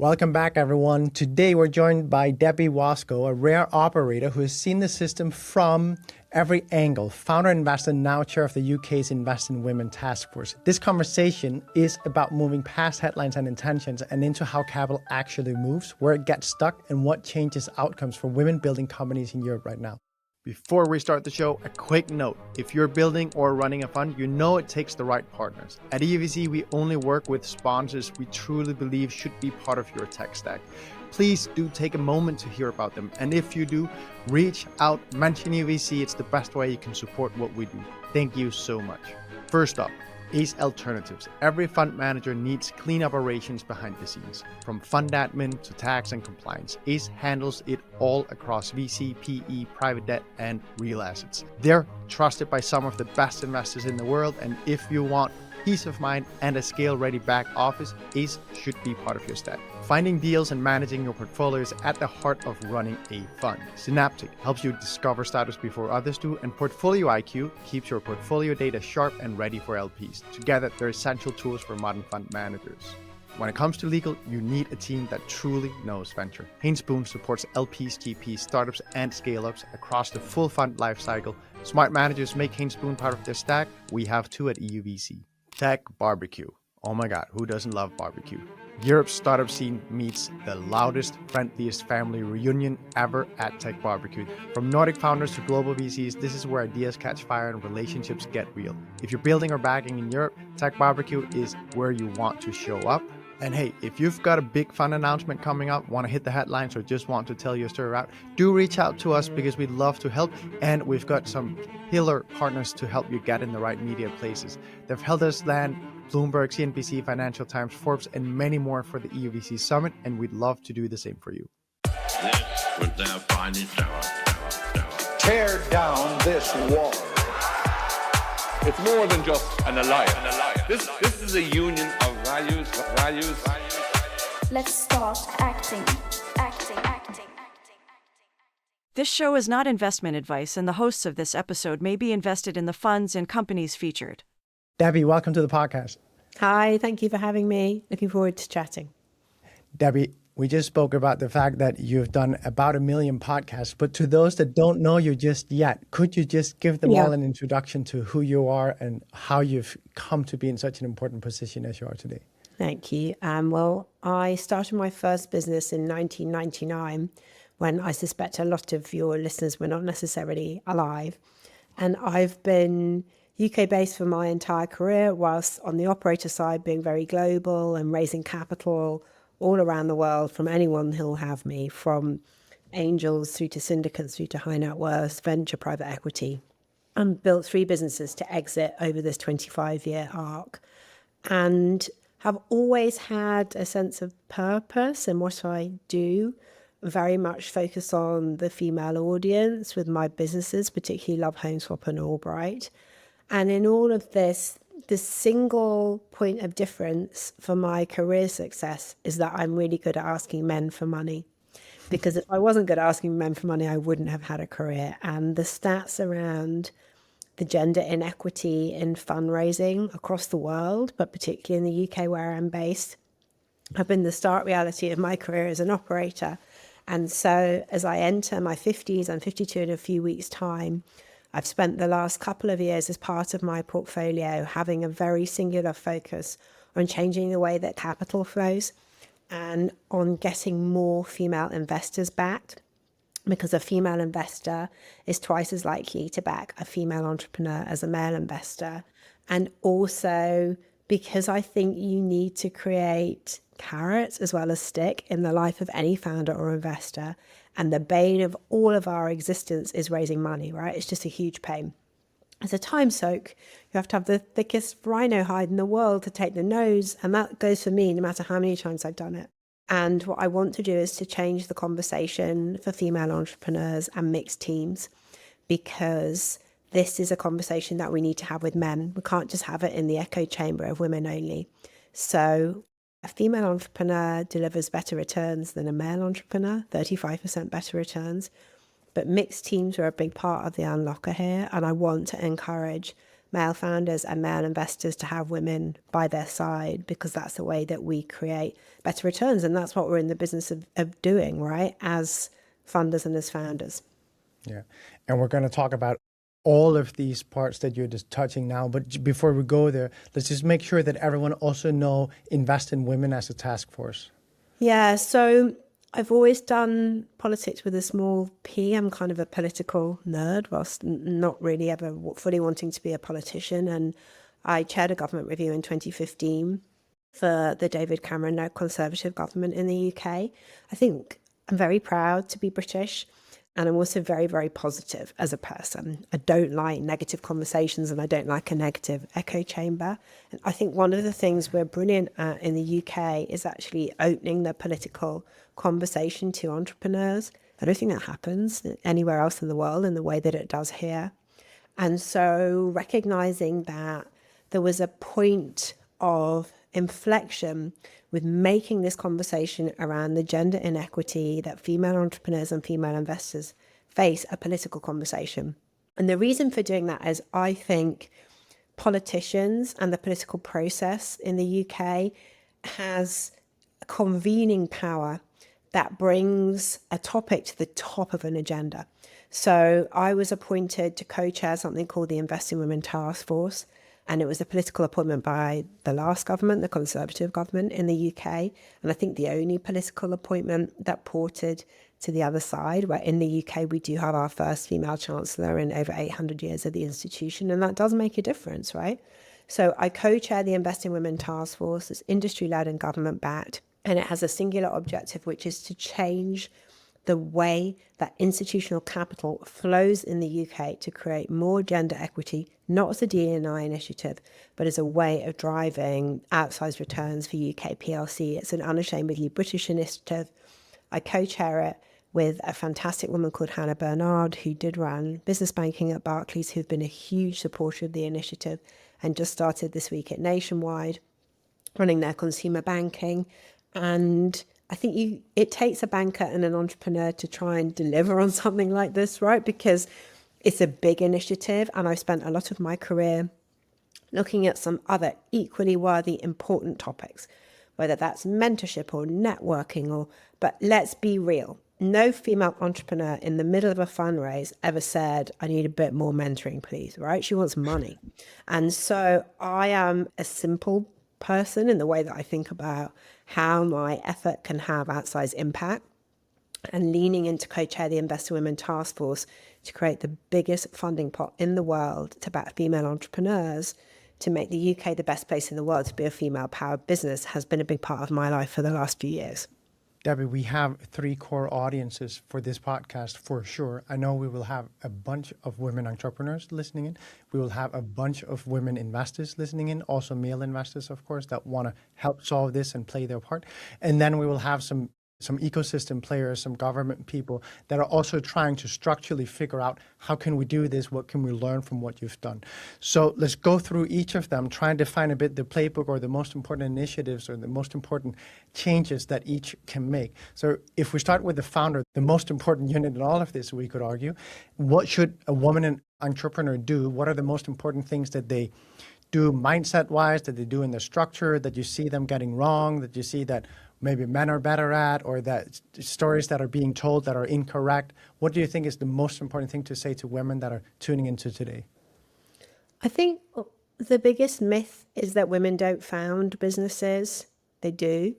Welcome back, everyone. Today we're joined by Debbie Wosskow, a rare operator who has seen the system from every angle. Founder and investor, now chair of the UK's Invest in Women Task Force. This conversation is about moving past headlines and intentions and into how capital actually moves, where it gets stuck, and what changes outcomes for women building companies in Europe right now. Before we start the show, a quick note. If you're building or running a fund, you know it takes the right partners. At EUVC, we only work with sponsors we truly believe should be part of your tech stack. Please do take a moment to hear about them. And if you do, reach out, mention EUVC. It's the best way you can support what we do. Thank you so much. First up, ACE Alternatives. Every fund manager needs clean operations behind the scenes. From fund admin to tax and compliance, ACE handles it all across VC, PE, private debt, and real assets. They're trusted by some of the best investors in the world, and if you want peace of mind and a scale-ready back office, ACE should be part of your stack. Finding deals and managing your portfolio is at the heart of running a fund. Synaptic helps you discover startups before others do, and Portfolio IQ keeps your portfolio data sharp and ready for LPs. Together, they're essential tools for modern fund managers. When it comes to legal, you need a team that truly knows venture. Haynes Boone supports LPs, GPs, startups, and scale-ups across the full fund lifecycle. Smart managers make Haynes Boone part of their stack. We have two at EUVC. Tech Barbecue. Oh my God, who doesn't love barbecue? Europe's startup scene meets the loudest, friendliest family reunion ever at Tech Barbecue. From Nordic founders to global VCs, this is where ideas catch fire and relationships get real. If you're building or backing in Europe, Tech Barbecue is where you want to show up. And hey, if you've got a big fun announcement coming up, want to hit the headlines, or just want to tell your story out, do reach out to us because we'd love to help. And we've got some killer partners to help you get in the right media places. They've helped us land Bloomberg, CNBC, Financial Times, Forbes, and many more for the EUVC Summit, and we'd love to do the same for you. This was their finest hour. Tear down this wall. It's more than just an alliance. This is a union of values. Let's start acting. This show is not investment advice, and the hosts of this episode may be invested in the funds and companies featured. Debbie, welcome to the podcast. Hi, thank you for having me. Looking forward to chatting. Debbie, we just spoke about the fact that you've done about 1 million podcasts, but to those that don't know you just yet, could you just give them all an introduction to who you are and how you've come to be in such an important position as you are today? Thank you. Well, I started my first business in 1999 when I suspect a lot of your listeners were not necessarily alive. And I've been UK-based for my entire career, whilst on the operator side being very global and raising capital all around the world from anyone who'll have me, from angels through to syndicates, through to high net worth, venture, private equity, and built 3 businesses to exit over this 25-year arc, and have always had a sense of purpose in what I do, very much focus on the female audience with my businesses, particularly Love Home Swap and Albright. And in all of this, the single point of difference for my career success is that I'm really good at asking men for money. Because if I wasn't good at asking men for money, I wouldn't have had a career. And the stats around the gender inequity in fundraising across the world, but particularly in the UK where I'm based, have been the stark reality of my career as an operator. And so as I enter my 50s, I'm 52 in a few weeks' time, I've spent the last couple of years as part of my portfolio having a very singular focus on changing the way that capital flows and on getting more female investors backed, because a female investor is twice as likely to back a female entrepreneur as a male investor. And also because I think you need to create carrots as well as stick in the life of any founder or investor. And the bane of all of our existence is raising money, right? It's just a huge pain. As a time soak, you have to have the thickest rhino hide in the world to take the nose. And that goes for me no matter how many times I've done it. And what I want to do is to change the conversation for female entrepreneurs and mixed teams, because this is a conversation that we need to have with men. We can't just have it in the echo chamber of women only. So a female entrepreneur delivers better returns than a male entrepreneur, 35% better returns. But mixed teams are a big part of the unlocker here. And I want to encourage male founders and male investors to have women by their side, because that's the way that we create better returns. And that's what we're in the business of doing, right, as funders and as founders. Yeah. And we're going to talk about all of these parts that you're just touching now. But before we go there, let's just make sure that everyone also know Invest in Women as a task force. Yeah, so I've always done politics with a small p. I'm kind of a political nerd, whilst not really ever fully wanting to be a politician. And I chaired a government review in 2015 for the David Cameron-led Conservative government in the UK. I think I'm very proud to be British. And I'm also very, very positive as a person. I don't like negative conversations and I don't like a negative echo chamber. And I think one of the things we're brilliant at in the UK is actually opening the political conversation to entrepreneurs. I don't think that happens anywhere else in the world in the way that it does here. And so recognizing that there was a point of inflection with making this conversation around the gender inequity that female entrepreneurs and female investors face a political conversation. And the reason for doing that is I think politicians and the political process in the UK has a convening power that brings a topic to the top of an agenda. So I was appointed to co-chair something called the Invest in Women Task Force. And it was a political appointment by the last government, the Conservative government in the UK. And I think the only political appointment that ported to the other side, where in the UK we do have our first female chancellor in over 800 years of the institution. And that does make a difference, right? So I co-chair the Invest in Women Task Force. It's industry-led and government-backed. And it has a singular objective, which is to change the way that institutional capital flows in the UK to create more gender equity, not as a D&I initiative, but as a way of driving outsized returns for UK PLC. It's an unashamedly British initiative. I co-chair it with a fantastic woman called Hannah Bernard, who did run business banking at Barclays, who've been a huge supporter of the initiative and just started this week at Nationwide, running their consumer banking. And I think it takes a banker and an entrepreneur to try and deliver on something like this, right? Because it's a big initiative, and I've spent a lot of my career looking at some other equally worthy, important topics, whether that's mentorship or networking, but let's be real. No female entrepreneur in the middle of a fundraise ever said, I need a bit more mentoring, please, right? She wants money. And so I am a simple person in the way that I think about how my effort can have outsized impact, and leaning into co-chair the Invest in Women Task Force to create the biggest funding pot in the world to back female entrepreneurs to make the UK the best place in the world to be a female-powered business has been a big part of my life for the last few years. Debbie, we have 3 core audiences for this podcast for sure. I know we will have a bunch of women entrepreneurs listening in. We will have a bunch of women investors listening in, also male investors, of course, that want to help solve this and play their part. And then we will have some ecosystem players, some government people that are also trying to structurally figure out how can we do this, what can we learn from what you've done. So let's go through each of them, try and define a bit the playbook or the most important initiatives or the most important changes that each can make. So if we start with the founder, the most important unit in all of this, we could argue, what should a woman entrepreneur do? What are the most important things that they do mindset-wise, that they do in the structure, that you see them getting wrong, that you see that maybe men are better at, or that stories that are being told that are incorrect? What do you think is the most important thing to say to women that are tuning into today? I think the biggest myth is that women don't found businesses. They do.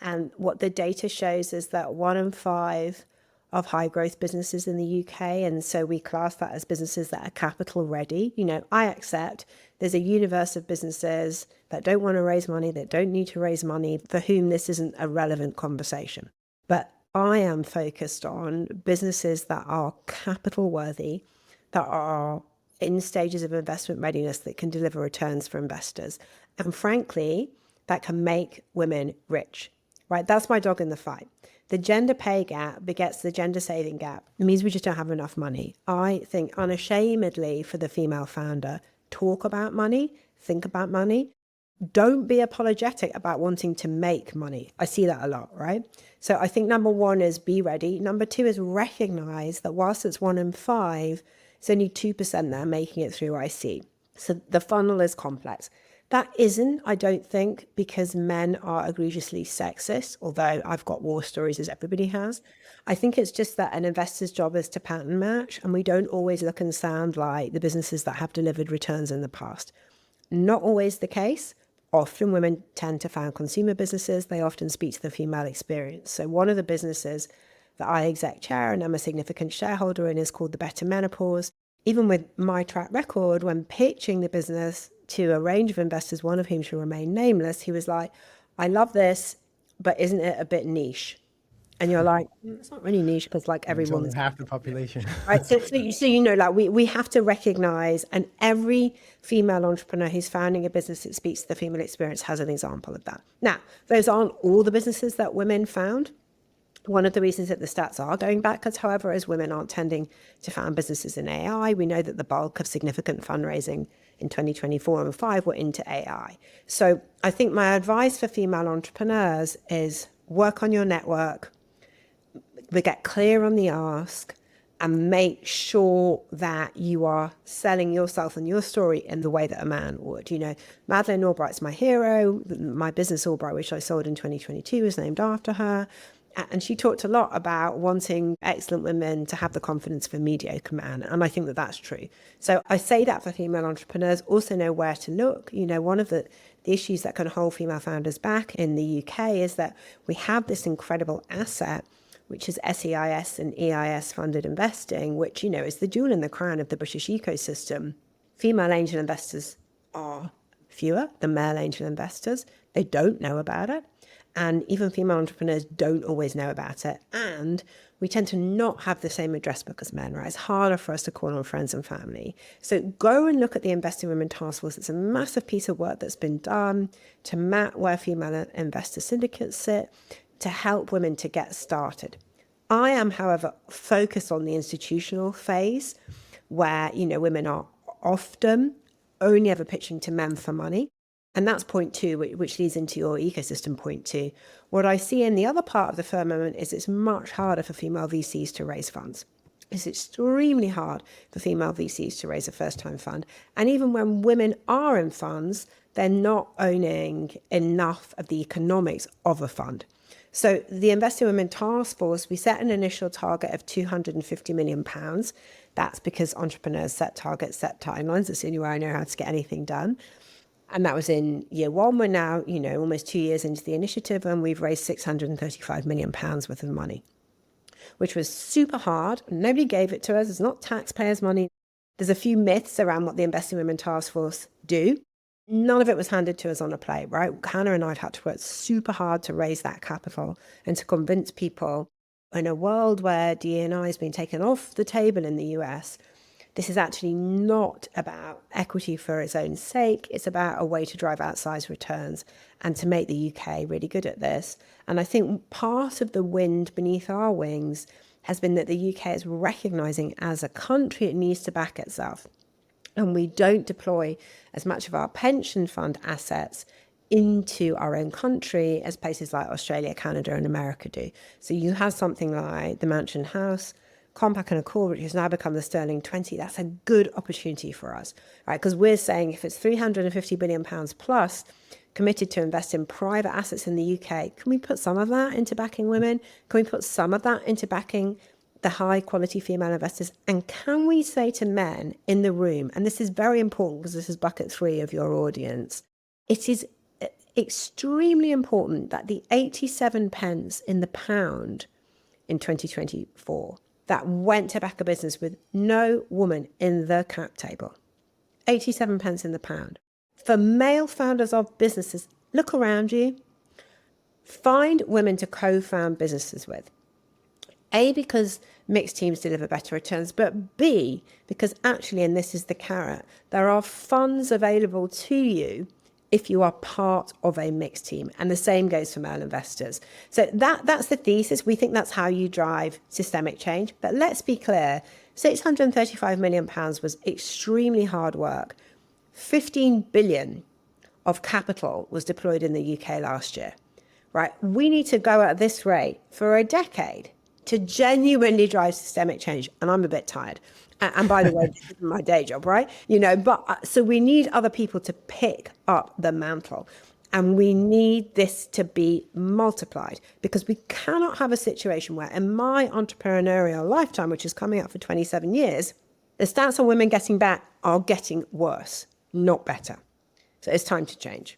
And what the data shows is that 1 in 5 of high growth businesses in the UK, and so we class that as businesses that are capital ready. You know, I accept there's a universe of businesses that don't want to raise money, that don't need to raise money, for whom this isn't a relevant conversation. But I am focused on businesses that are capital worthy, that are in stages of investment readiness, that can deliver returns for investors, and frankly, that can make women rich, right? That's my dog in the fight. The gender pay gap begets the gender saving gap. It means we just don't have enough money. I think unashamedly for the female founder, talk about money, think about money. Don't be apologetic about wanting to make money. I see that a lot, right? So I think number 1 is be ready. Number 2 is recognize that whilst it's 1 in 5, it's only 2% that are making it through IC. So the funnel is complex. That isn't, I don't think, because men are egregiously sexist, although I've got war stories as everybody has. I think it's just that an investor's job is to pattern match, and we don't always look and sound like the businesses that have delivered returns in the past. Not always the case. Often women tend to found consumer businesses. They often speak to the female experience. So one of the businesses that I exec chair and I'm a significant shareholder in is called the Better Menopause. Even with my track record, when pitching the business to a range of investors, one of whom shall remain nameless, he was like, I love this, but isn't it a bit niche? And you're like, it's not really niche because like every It's only woman's half the population. right. So like we have to recognize, and every female entrepreneur who's founding a business that speaks to the female experience has an example of that. Now, those aren't all the businesses that women found. One of the reasons that the stats are going backwards, however, is women aren't tending to found businesses in AI. We know that the bulk of significant fundraising in 2024 and 5 were into AI. So I think my advice for female entrepreneurs is work on your network, but get clear on the ask, and make sure that you are selling yourself and your story in the way that a man would. You know, Madeleine Albright's my hero. My business Albright, which I sold in 2022, was named after her. And she talked a lot about wanting excellent women to have the confidence of a mediocre man. And I think that that's true. So I say that for female entrepreneurs, also know where to look. You know, one of the issues that can hold female founders back in the UK is that we have this incredible asset, which is SEIS and EIS funded investing, which, you know, is the jewel in the crown of the British ecosystem. Female angel investors are fewer than male angel investors. They don't know about it. And even female entrepreneurs don't always know about it. And we tend to not have the same address book as men, right? It's harder for us to call on friends and family. So go and look at the Investing Women Task Force. It's a massive piece of work that's been done to map where female investor syndicates sit, to help women to get started. I am, however, focused on the institutional phase where, you know, women are often only ever pitching to men for money. And that's point 2, which leads into your ecosystem point 2. What I see in the other part of the firmament is it's much harder for female VCs to raise funds. It's extremely hard for female VCs to raise a first-time fund. And even when women are in funds, they're not owning enough of the economics of a fund. So the Investing Women Task Force, we set an initial target of £250 million. That's because entrepreneurs set targets, set timelines. That's the only way I know how to get anything done. And that was in year 1. We're now, you know, almost 2 years into the initiative, and we've raised £635 million worth of money, which was super hard. Nobody gave it to us. It's not taxpayers' money. There's a few myths around what the Investing Women Task Force do. None of it was handed to us on a plate, right? Hannah and I have had to work super hard to raise that capital and to convince people in a world where D&I has been taken off the table in the US. This is actually not about equity for its own sake. It's about a way to drive outsized returns and to make the UK really good at this. And I think part of the wind beneath our wings has been that the UK is recognising as a country it needs to back itself. And we don't deploy as much of our pension fund assets into our own country as places like Australia, Canada and America do. So you have something like the Mansion House, Compact and Accord, which has now become the Sterling 20, that's a good opportunity for us, right? Because we're saying if it's £350 billion plus committed to invest in private assets in the UK, can we put some of that into backing women? Can we put some of that into backing the high quality female investors? And can we say to men in the room, and this is very important because this is bucket 3 of your audience, it is extremely important that the 87 pence in the pound in 2024 that went to back a business with no woman in the cap table. 87 pence in the pound. For male founders of businesses, look around you. Find women to co-found businesses with. A, because mixed teams deliver better returns, but B, because actually, and this is the carrot, there are funds available to you if you are part of a mixed team. And the same goes for male investors. So that's the thesis. We think that's how you drive systemic change. But let's be clear, £635 million was extremely hard work. 15 billion of capital was deployed in the UK last year, right? We need to go at this rate for a decade to genuinely drive systemic change. And I'm a bit tired. And by the way, this is my day job, right? But so we need other people to pick up the mantle. And we need this to be multiplied, because we cannot have a situation where in my entrepreneurial lifetime, which is coming up for 27 years, the stats on women getting back are getting worse, not better. So it's time to change.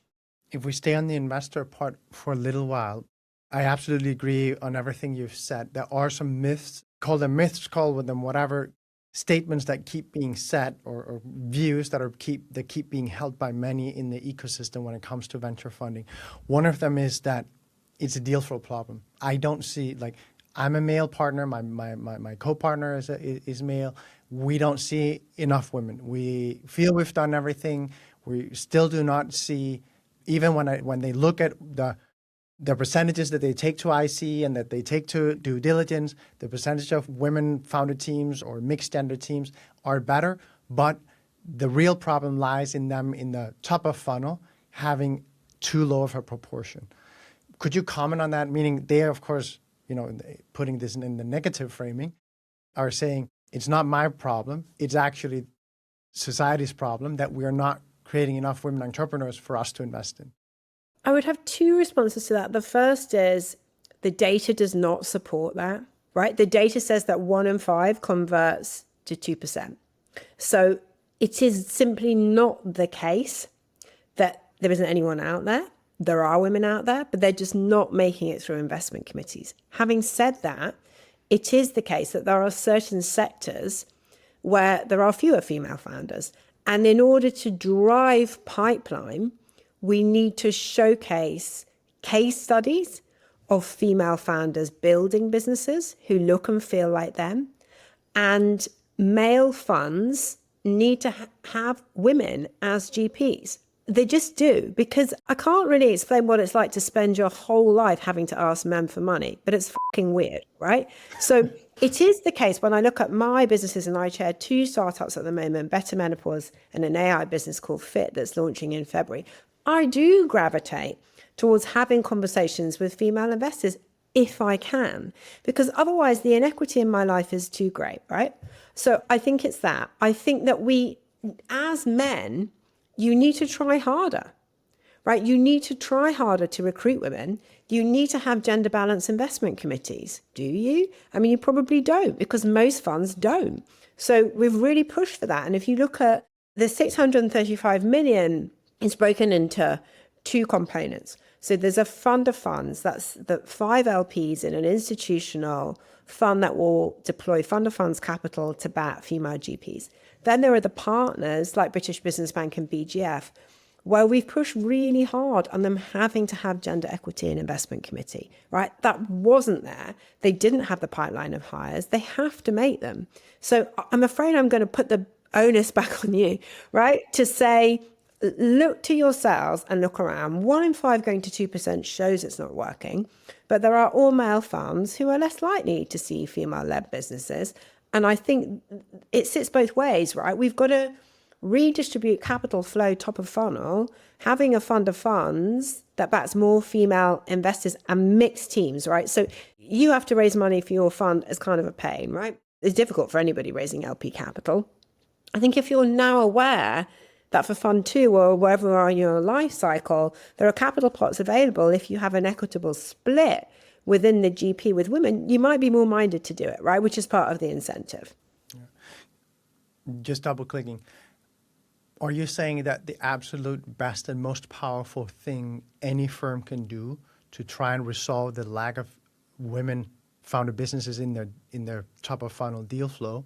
If we stay on the investor part for a little while, I absolutely agree on everything you've said. There are some myths, call them myths, call them whatever, statements that keep being said or views that keep being held by many in the ecosystem when it comes to venture funding. One of them is that it's a deal flow problem. I don't see, like, I'm a male partner, my co-partner is male. We don't see enough women. We feel we've done everything. We still do not see, even when they look at the percentages that they take to IC and that they take to due diligence, the percentage of women-founded teams or mixed-gender teams are better, but the real problem lies in them in the top of funnel having too low of a proportion. Could you comment on that? Meaning they, of course, putting this in the negative framing, are saying it's not my problem, it's actually society's problem that we're not creating enough women entrepreneurs for us to invest in. I would have two responses to that. The first is the data does not support that, right? The data says that 1 in 5 converts to 2%. So it is simply not the case that there isn't anyone out there. There are women out there, but they're just not making it through investment committees. Having said that, it is the case that there are certain sectors where there are fewer female founders. And in order to drive pipeline, we need to showcase case studies of female founders building businesses who look and feel like them. And male funds need to have women as GPs. They just do, because I can't really explain what it's like to spend your whole life having to ask men for money, but it's fucking weird, right? So it is the case when I look at my businesses, and I chair 2 startups at the moment, Better Menopause and an AI business called Fit that's launching in February. I do gravitate towards having conversations with female investors if I can, because otherwise the inequity in my life is too great, right? So I think it's that. I think that we, as men, you need to try harder, right? You need to try harder to recruit women. You need to have gender balance investment committees. Do you? I mean, you probably don't, because most funds don't. So we've really pushed for that. And if you look at the 635 million, it's broken into 2 components. So there's a fund of funds, that's the 5 LPs in an institutional fund that will deploy fund of funds capital to back female GPs. Then there are the partners like British Business Bank and BGF, where we've pushed really hard on them having to have gender equity and investment committee, right? That wasn't there. They didn't have the pipeline of hires. They have to make them. So I'm afraid I'm going to put the onus back on you, right? To say, look to yourselves and look around. 1 in 5 going to 2% shows it's not working, but there are all male funds who are less likely to see female-led businesses. And I think it sits both ways, right? We've got to redistribute capital flow top of funnel, having a fund of funds that backs more female investors and mixed teams, right? So you have to raise money for your fund as kind of a pain, right? It's difficult for anybody raising LP capital. I think if you're now aware that for Fund 2 or wherever you are in your life cycle, there are capital pots available if you have an equitable split within the GP with women, you might be more minded to do it, right? Which is part of the incentive. Yeah. Just double clicking. Are you saying that the absolute best and most powerful thing any firm can do to try and resolve the lack of women-founded businesses in their top of funnel deal flow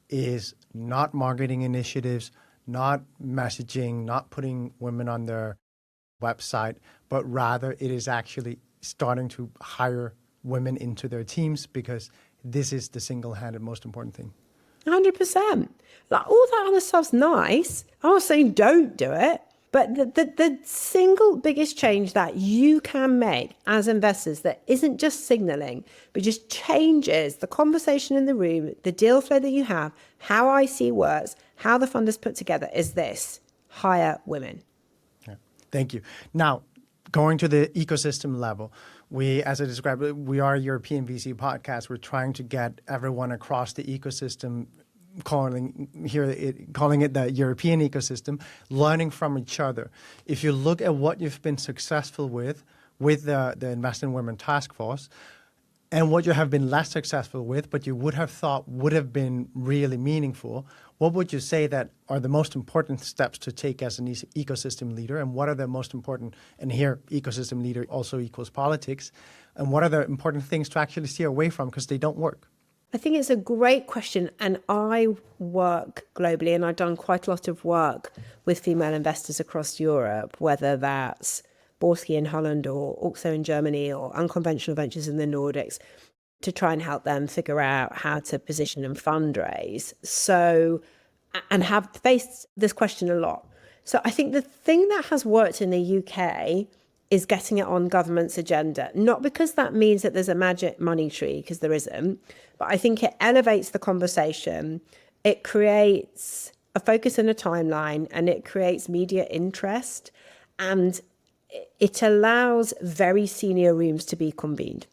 is not marketing initiatives, not messaging, not putting women on their website, but rather it is actually starting to hire women into their teams, because this is the single-handed most important thing? 100%. Like, all that other stuff's nice. I'm not saying don't do it, but the single biggest change that you can make as investors that isn't just signaling, but just changes the conversation in the room, the deal flow that you have, how IC works, how the fund is put together, is this: hire women. Yeah. Thank you. Now, going to the ecosystem level, we, as I described, we are a European VC podcast. We're trying to get everyone across the ecosystem calling it the European ecosystem, learning from each other. If you look at what you've been successful with the Invest in Women Task Force, and what you have been less successful with, but you would have thought would have been really meaningful, what would you say that are the most important steps to take as an ecosystem leader? And what are the most important, and here ecosystem leader also equals politics, and what are the important things to actually steer away from because they don't work? I think it's a great question. And I work globally, and I've done quite a lot of work with female investors across Europe, whether that's Borski in Holland or also in Germany or unconventional ventures in the Nordics, to try and help them figure out how to position and fundraise. So, and have faced this question a lot. So I think the thing that has worked in the UK is getting it on government's agenda, not because that means that there's a magic money tree, because there isn't, but I think it elevates the conversation. It creates a focus and a timeline, and it creates media interest, and it allows very senior rooms to be convened.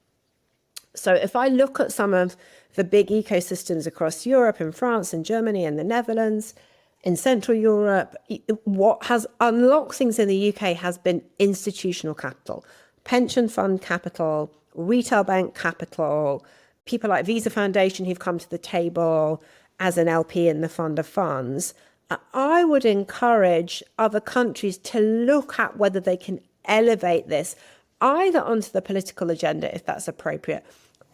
So if I look at some of the big ecosystems across Europe, in France and Germany and the Netherlands, in Central Europe, what has unlocked things in the UK has been institutional capital, pension fund capital, retail bank capital, people like Visa Foundation who've come to the table as an LP in the fund of funds. I would encourage other countries to look at whether they can elevate this either onto the political agenda, if that's appropriate,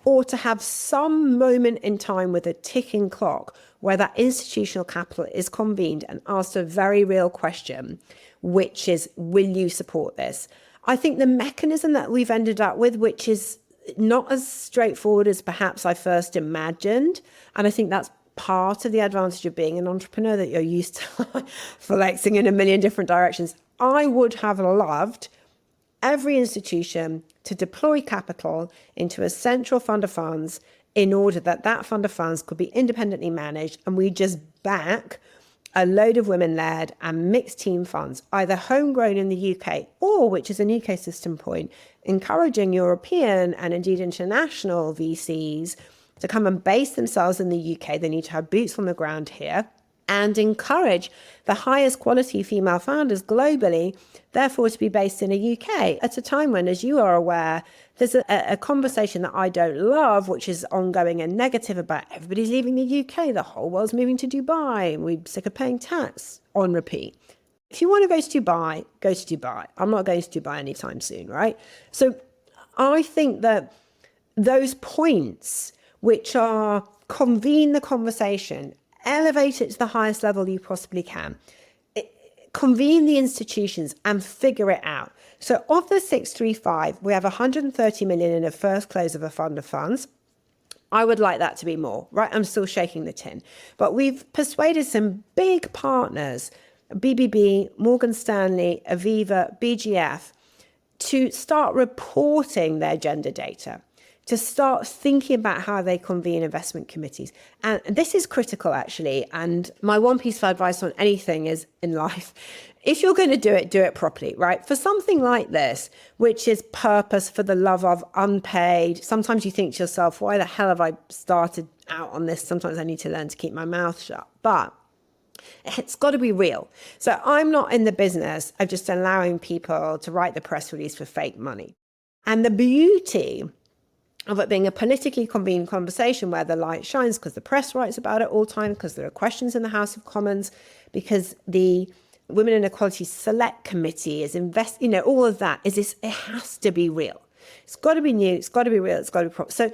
or to have some moment in time with a ticking clock where that institutional capital is convened and asked a very real question, which is, will you support this? I think the mechanism that we've ended up with, which is not as straightforward as perhaps I first imagined, and I think that's part of the advantage of being an entrepreneur, that you're used to flexing in a million different directions. I would have loved every institution to deploy capital into a central fund of funds in order that that fund of funds could be independently managed, and we just back a load of women-led and mixed team funds, either homegrown in the UK or, which is an ecosystem point, encouraging European and indeed international VCs to come and base themselves in the UK. They need to have boots on the ground here, and encourage the highest quality female founders globally, therefore to be based in the UK at a time when, as you are aware, there's a conversation that I don't love, which is ongoing and negative, about everybody's leaving the UK, the whole world's moving to Dubai, and we're sick of paying tax on repeat. If you want to go to Dubai, go to Dubai. I'm not going to Dubai anytime soon, right? So I think that those points, which are convene the conversation, elevate it to the highest level you possibly can, convene the institutions and figure it out. So of the 635, we have 130 million in a first close of a fund of funds. I would like that to be more, right? I'm still shaking the tin. But we've persuaded some big partners, BBB, Morgan Stanley, Aviva, BGF, to start reporting their gender data, to start thinking about how they convene investment committees. And this is critical, actually. And my one piece of advice on anything is in life, if you're going to do it properly, right? For something like this, which is purpose for the love of, unpaid, sometimes you think to yourself, why the hell have I started out on this? Sometimes I need to learn to keep my mouth shut. But it's got to be real. So I'm not in the business of just allowing people to write the press release for fake money. And the beauty of it being a politically convened conversation where the light shines, because the press writes about it all the time, because there are questions in the House of Commons, because the Women and Equality Select Committee is all of that is this. It has to be real. It's got to be new. It's got to be real. It's got to be proper. So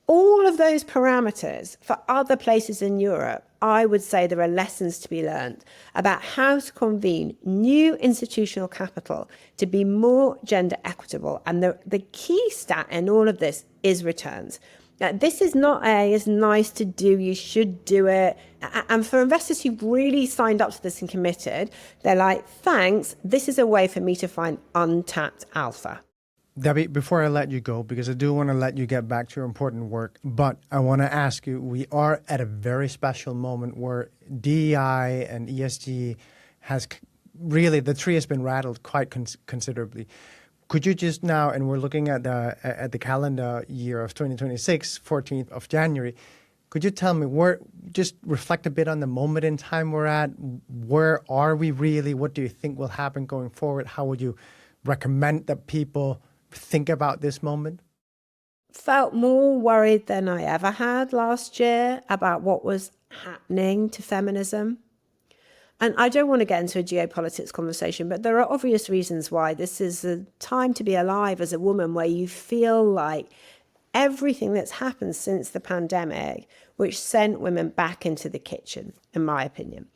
all of those parameters for other places in Europe, I would say there are lessons to be learned about how to convene new institutional capital to be more gender equitable. And the key stat in all of this is returns. Now, this is not it's nice to do, you should do it. And for investors who've really signed up to this and committed, they're like, thanks, this is a way for me to find untapped alpha. Debbie, before I let you go, because I do want to let you get back to your important work, but I want to ask you, we are at a very special moment where DEI and ESG has really, the tree has been rattled quite considerably. Could you just now, and we're looking at the calendar year of 2026, 14th of January, Could you tell me just reflect a bit on the moment in time we're at? Where are we really? What do you think will happen going forward? How would you recommend that people think about this moment? Felt more worried than I ever had last year about what was happening to feminism. And I don't want to get into a geopolitics conversation, but there are obvious reasons why this is a time to be alive as a woman, where you feel like everything that's happened since the pandemic, which sent women back into the kitchen, in my opinion.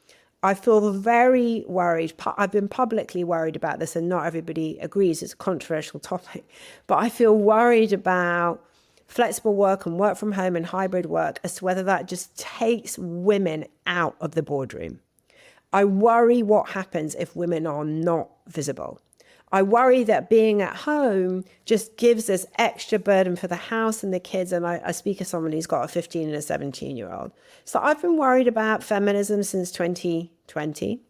I feel very worried. I've been publicly worried about this, and not everybody agrees. It's a controversial topic. But I feel worried about flexible work and work from home and hybrid work as to whether that just takes women out of the boardroom. I worry what happens if women are not visible. I worry that being at home just gives us extra burden for the house and the kids. And I speak as someone who's got a 15 and a 17-year-old. So I've been worried about feminism since 2020.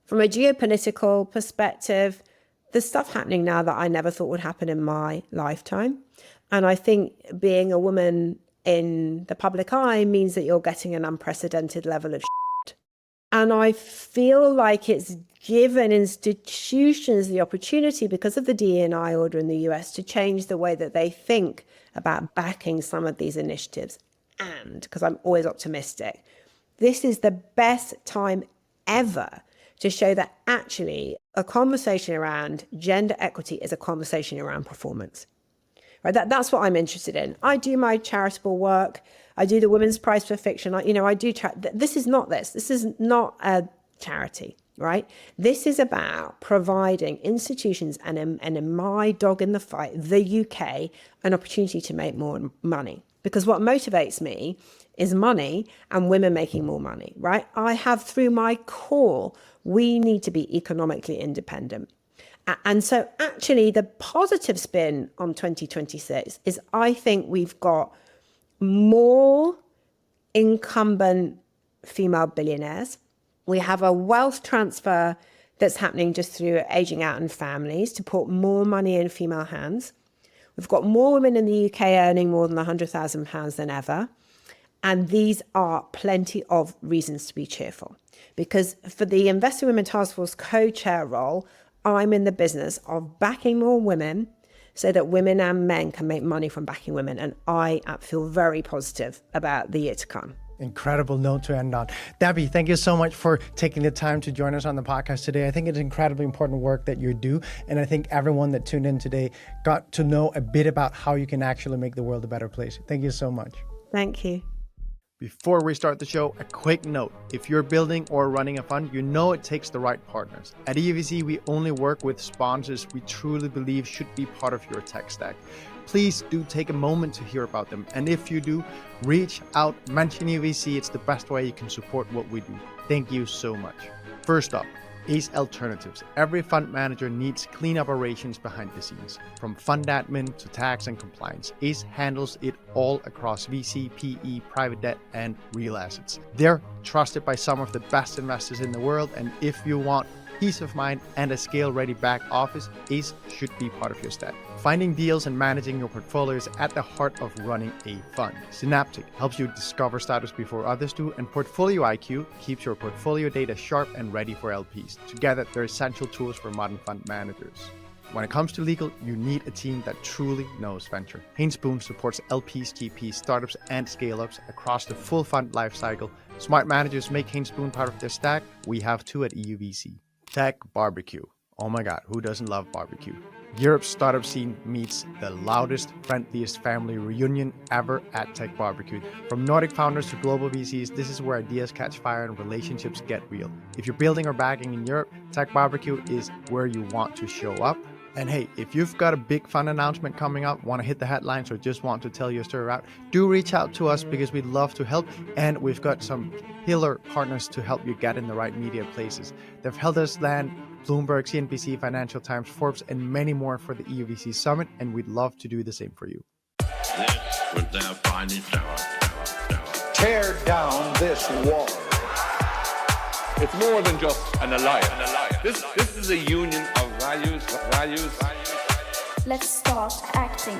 From a geopolitical perspective, there's stuff happening now that I never thought would happen in my lifetime. And I think being a woman in the public eye means that you're getting an unprecedented level of shit. And I feel like it's given institutions the opportunity, because of the DE&I order in the US, to change the way that they think about backing some of these initiatives. And, because I'm always optimistic, this is the best time ever to show that actually a conversation around gender equity is a conversation around performance. Right? That's what I'm interested in. I do my charitable work. I do the Women's Prize for Fiction. I do. This is not this. This is not a charity, right? This is about providing institutions and in my dog in the fight, the UK, an opportunity to make more money. Because what motivates me is money and women making more money, right? I have through my core, we need to be economically independent. And so actually the positive spin on 2026 is I think we've got more incumbent female billionaires. We have a wealth transfer that's happening just through aging out in families to put more money in female hands. We've got more women in the UK earning more than £100,000 than ever. And these are plenty of reasons to be cheerful. Because for the Investing Women Task Force co-chair role, I'm in the business of backing more women so that women and men can make money from backing women. And I feel very positive about the year to come. Incredible note to end on. Debbie, thank you so much for taking the time to join us on the podcast today. I think it's incredibly important work that you do. And I think everyone that tuned in today got to know a bit about how you can actually make the world a better place. Thank you so much. Thank you. Before we start the show, a quick note. If you're building or running a fund, you know it takes the right partners. At EUVC, we only work with sponsors we truly believe should be part of your tech stack. Please do take a moment to hear about them. And if you do, reach out, mention EUVC. It's the best way you can support what we do. Thank you so much. First up, ACE Alternatives. Every fund manager needs clean operations behind the scenes. From fund admin to tax and compliance, ACE handles it all across VC, PE, private debt, and real assets. They're trusted by some of the best investors in the world, and if you want peace of mind and a scale-ready back office, ACE should be part of your stack. Finding deals and managing your portfolio is at the heart of running a fund. Synaptic helps you discover status before others do, and Portfolio IQ keeps your portfolio data sharp and ready for LPs. Together, they're essential tools for modern fund managers. When it comes to legal, you need a team that truly knows venture. Haynes Boone supports LPs, GPs, startups, and scale-ups across the full fund lifecycle. Smart managers make Haynes Boone part of their stack. We have two at EUVC. Tech Barbecue. Oh my God, who doesn't love barbecue? Europe's startup scene meets the loudest, friendliest family reunion ever at Tech Barbecue. From Nordic founders to global VCs, this is where ideas catch fire and relationships get real. If you're building or backing in Europe, Tech Barbecue is where you want to show up. And hey, if you've got a big fun announcement coming up, want to hit the headlines, or just want to tell your story out, do reach out to us because we'd love to help. And we've got some killer partners to help you get in the right media places. They've helped us land Bloomberg, CNBC, Financial Times, Forbes, and many more for the EUVC Summit, and we'd love to do the same for you. This was their finest hour. Tear down this wall. It's more than just an alliance. This is a union of values. Let's start acting.